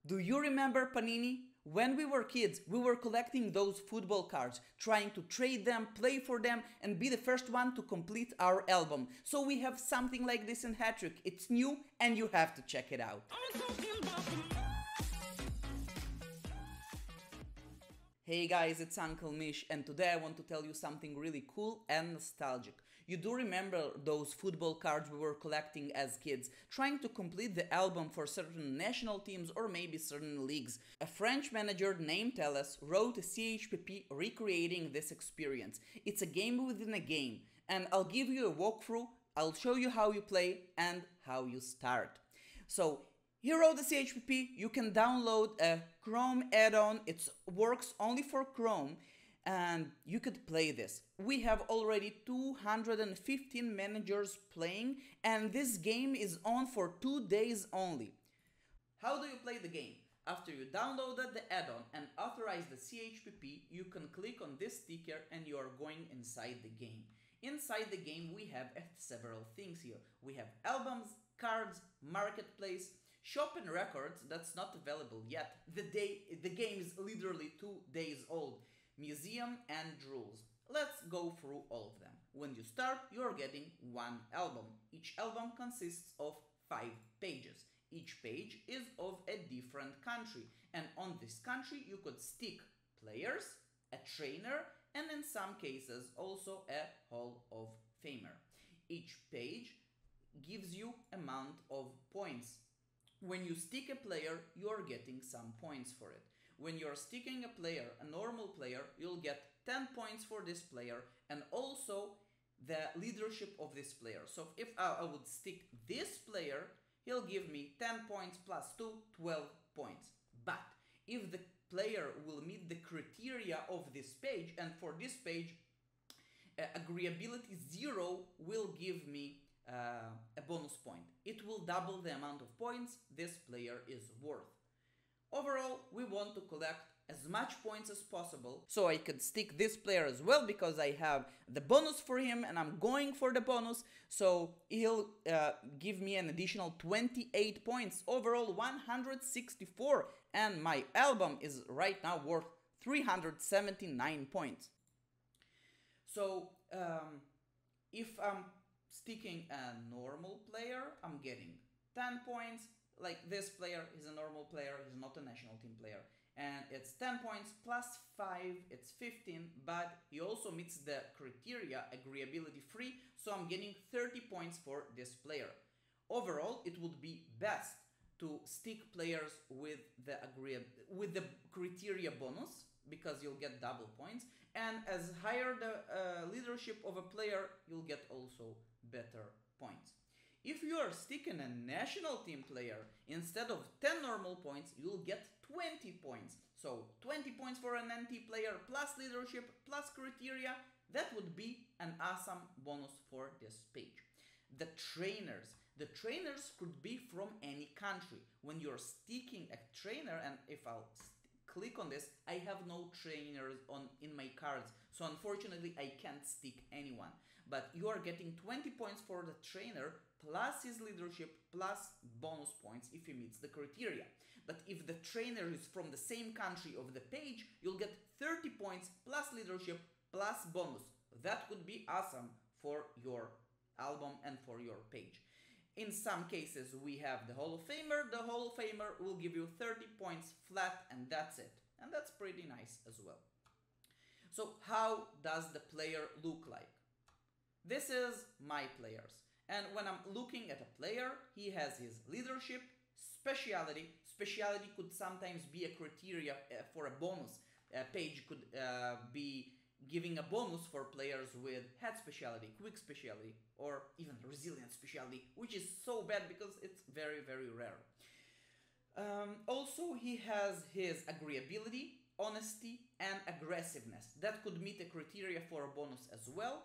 Do you remember Panini? When we were kids, we were collecting those football cards, trying to trade them, play for them, and be the first one to complete our album. So we have something like this in Hattrick. It's new and you have to check it out. Hey guys, it's Uncle Mish, and today I want to tell you something really cool and nostalgic. You do remember those football cards we were collecting as kids, trying to complete the album for certain national teams or maybe certain leagues. A French manager named Teles wrote a CHPP recreating this experience. It's a game within a game, and I'll give you a walkthrough, I'll show you how you play and how you start. So, here on the CHPP, you can download a Chrome add-on. It works only for Chrome and you could play this. We have already 215 managers playing and this game is on for 2 days only. How do you play the game? After you downloaded the add-on and authorize the CHPP, you can click on this sticker and you are going inside the game. Inside the game we have several things here. We have albums, cards, marketplace, shop and records that's not available yet. The game is literally 2 days old. Museum and rules. Let's go through all of them. When you start, you're getting one album. Each album consists of 5 pages. Each page is of a different country. And on this country you could stick players, a trainer, and in some cases also a Hall of Famer. Each page gives you amount of points. When you stick a player, you're getting some points for it. When you're sticking a player, a normal player, you'll get 10 points for this player and also the leadership of this player. So if I would stick this player, he'll give me 10 points plus 2, 12 points. But if the player will meet the criteria of this page, and for this page, agreeability 0 will give me a bonus point. It will double the amount of points this player is worth. Overall, we want to collect as much points as possible, so I could stick this player as well because I have the bonus for him and I'm going for the bonus, so he'll give me an additional 28 points, overall 164, and my album is right now worth 379 points. So if I'm sticking a normal player, I'm getting 10 points. Like this player is a normal player, he's not a national team player. And it's 10 points plus 5, it's 15, but he also meets the criteria agreeability free, so I'm getting 30 points for this player. Overall, it would be best to stick players with the criteria bonus, because you'll get double points, and as higher the leadership of a player, you'll get also better points. If you are sticking a national team player, instead of 10 normal points, you'll get 20 points. So 20 points for an NT player plus leadership plus criteria, that would be an awesome bonus for this page. The trainers could be from any country. When you're sticking a trainer, and if I'll click on this, I have no trainers in my cards, so unfortunately I can't stick anyone. But you are getting 20 points for the trainer plus his leadership plus bonus points if he meets the criteria. But if the trainer is from the same country of the page, you'll get 30 points plus leadership plus bonus. That would be awesome for your album and for your page. In some cases we have the Hall of Famer. The Hall of Famer will give you 30 points flat and that's it. And that's pretty nice as well. So how does the player look like? This is my players. And when I'm looking at a player, he has his leadership, speciality. Speciality could sometimes be a criteria for a bonus. A page could be giving a bonus for players with head speciality, quick speciality, or even resilient speciality, which is so bad because it's very, very rare. Also, he has his agreeability, honesty, and aggressiveness. That could meet the criteria for a bonus as well.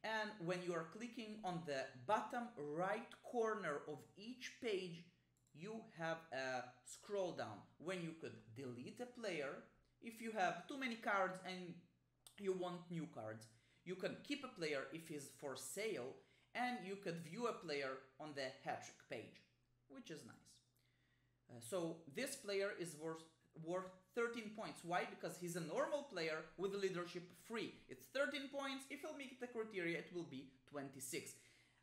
And when you are clicking on the bottom right corner of each page, you have a scroll down when you could delete a player. If you have too many cards and you want new cards, you can keep a player if he's for sale, and you could view a player on the Hattrick page, which is nice. So this player is worth 13 points. Why? Because he's a normal player with leadership 3. It's 13 points. If he'll meet the criteria, it will be 26.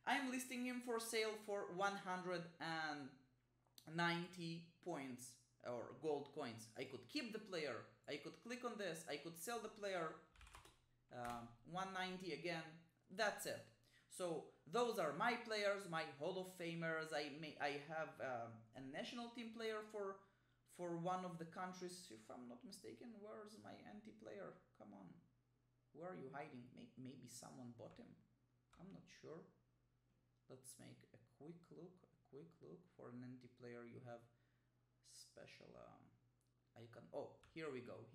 I'm listing him for sale for 190 points or gold coins. I could keep the player. I could click on this. I could sell the player. 190 again. That's it. So those are my players, my Hall of Famers. I have a national team player for one of the countries, if I'm not mistaken. Where's my anti-player? Come on. Where are you hiding? Maybe someone bought him. I'm not sure. Let's make a quick look. For an anti-player. You have special icon. Oh, here we go.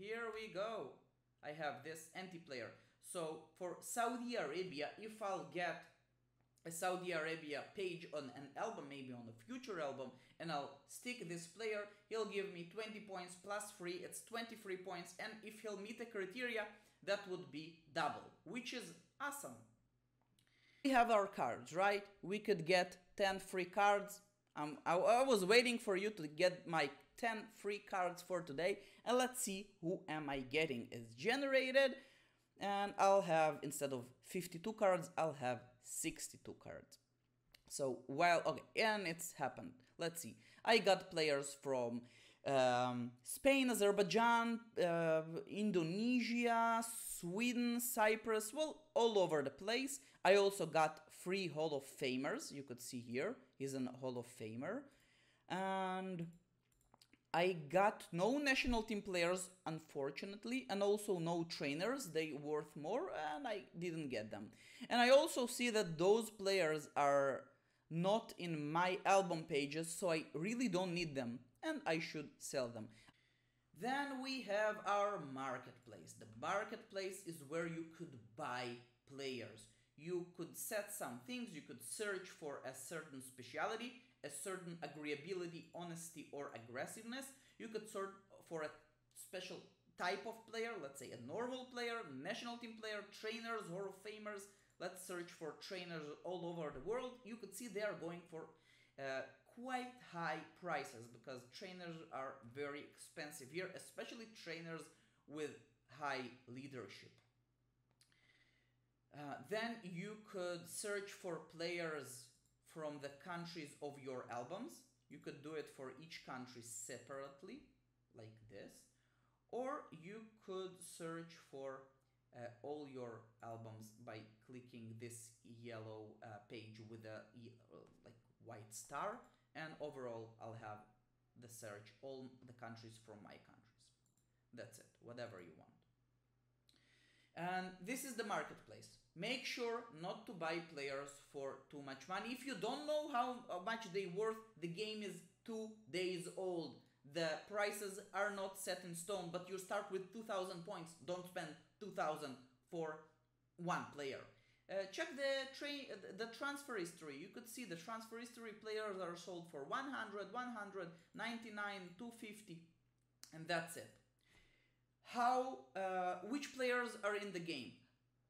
I have this anti-player. So for Saudi Arabia, if I'll get a Saudi Arabia page on an album, maybe on a future album, and I'll stick this player, he'll give me 20 points plus 3, it's 23 points, and if he'll meet the criteria, that would be double, which is awesome. We have our cards, right? We could get 10 free cards. I was waiting for you to get my 10 free cards for today, and let's see who am I getting. It's generated, and I'll have, instead of 52 cards, I'll have 62 cards. So and it's happened. Let's see. I got players from Spain, Azerbaijan, Indonesia, Sweden, Cyprus, well, all over the place. I also got 3 Hall of Famers. You could see here, he's a Hall of Famer. And I got no national team players, unfortunately, and also no trainers. They worth more, and I didn't get them. And I also see that those players are not in my album pages, so I really don't need them, and I should sell them. Then we have our marketplace. The marketplace is where you could buy players. You could set some things, you could search for a certain speciality, a certain agreeability, honesty, or aggressiveness. You could search for a special type of player, let's say a normal player, national team player, trainers, Hall of Famers. Let's search for trainers all over the world. You could see they are going for quite high prices because trainers are very expensive here, especially trainers with high leadership. Then you could search for players from the countries of your albums. You could do it for each country separately, like this. Or you could search for all your albums by clicking this yellow page with a like white star, and overall I'll have the search all the countries from my countries. That's it, whatever you want. And this is the marketplace. Make sure not to buy players for too much money. If you don't know how much they worth, the game is 2 days old. The prices are not set in stone, but you start with 2,000 points. Don't spend 2,000 for one player. Check the transfer history. You could see the transfer history. Players are sold for 100, 199, 250, and that's it. Which players are in the game?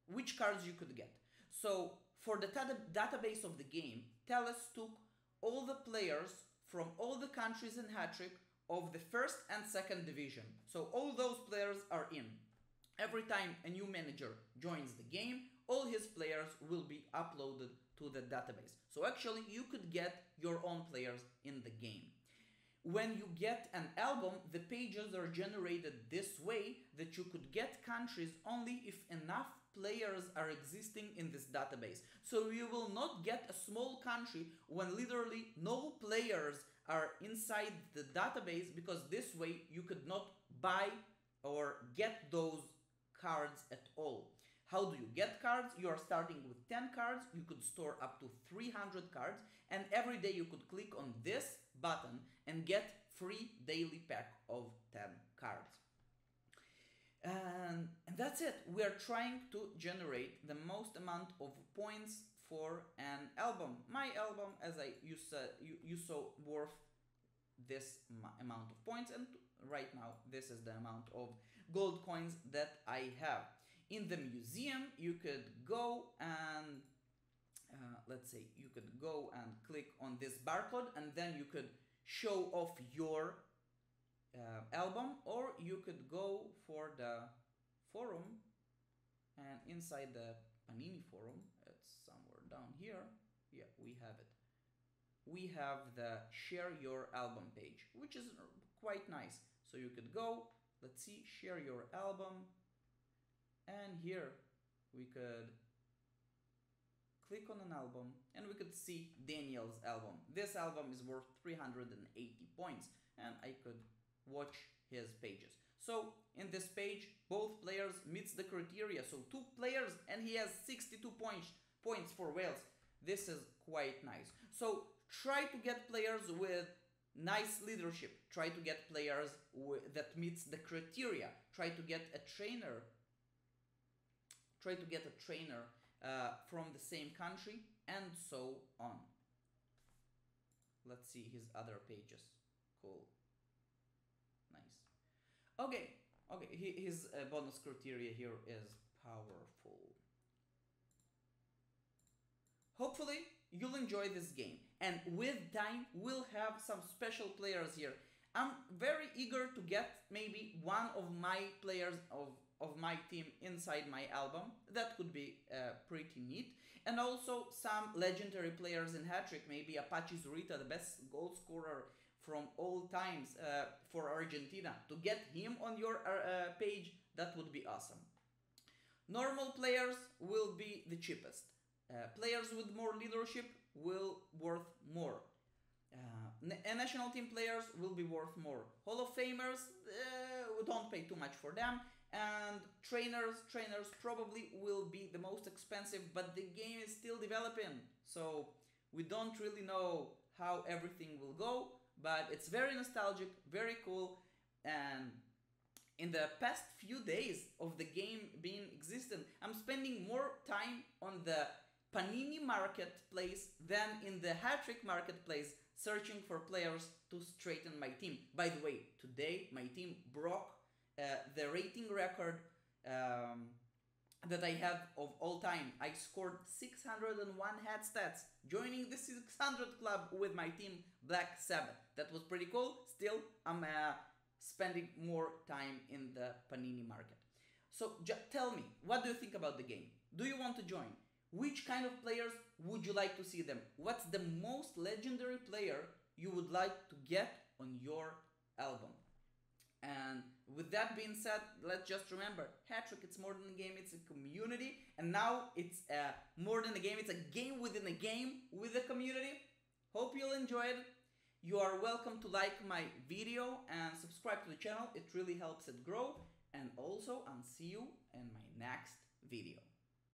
Which cards you could get? So for the database of the game, Teles took all the players from all the countries in Hattrick of the first and second division. So all those players are in. Every time a new manager joins the game, all his players will be uploaded to the database. So actually you could get your own players in the game. When you get an album, the pages are generated this way that you could get countries only if enough players are existing in this database. So you will not get a small country when literally no players are inside the database, because this way you could not buy or get those cards at all. How do you get cards? You are starting with 10 cards. You could store up to 300 cards, and every day you could click on this button and get free daily pack of 10 cards. And that's it. We are trying to generate the most amount of points for an album. My album, as you saw, worth this amount of points, and right now this is the amount of gold coins that I have. In the museum, you could go and let's say you could go and click on this barcode, and then you could show off your album, or you could go for the forum, and inside the Panini forum, it's somewhere down here. Yeah, we have it. We have the share your album page, which is quite nice. So you could go, let's see, share your album, and here we could click on an album and we could see Daniel's album. This album is worth 380 points and I could watch his pages. So in this page, both players meets the criteria. So 2 players and he has 62 points for Wales. This is quite nice. So try to get players with nice leadership. Try to get players that meets the criteria. Try to get a trainer. Try to get a trainer from the same country, and so on. Let's see his other pages. Cool. Nice. Okay. His bonus criteria here is powerful. Hopefully you'll enjoy this game, and with time we'll have some special players here. I'm very eager to get maybe one of my players of my team inside my album. That could be pretty neat. And also some legendary players in Hattrick, maybe Apache Zurita, the best goal scorer from all times for Argentina. To get him on your page, that would be awesome. Normal players will be the cheapest. Players with more leadership will worth more. National team players will be worth more. Hall of Famers, we don't pay too much for them. And trainers probably will be the most expensive, but the game is still developing. So we don't really know how everything will go, but it's very nostalgic, very cool. And in the past few days of the game being existent, I'm spending more time on the Panini marketplace than in the Hattrick marketplace searching for players to straighten my team. By the way, today my team broke the rating record that I have of all time. I scored 601 head stats, joining the 600 club with my team Black Sabbath. That was pretty cool. Still, I'm spending more time in the Panini market. So tell me, what do you think about the game? Do you want to join? Which kind of players would you like to see them? What's the most legendary player you would like to get on your album? And with that being said, let's just remember, Hattrick, it's more than a game, it's a community. And now it's more than a game, it's a game within a game with a community. Hope you'll enjoy it. You are welcome to like my video and subscribe to the channel. It really helps it grow. And also, I'll see you in my next video.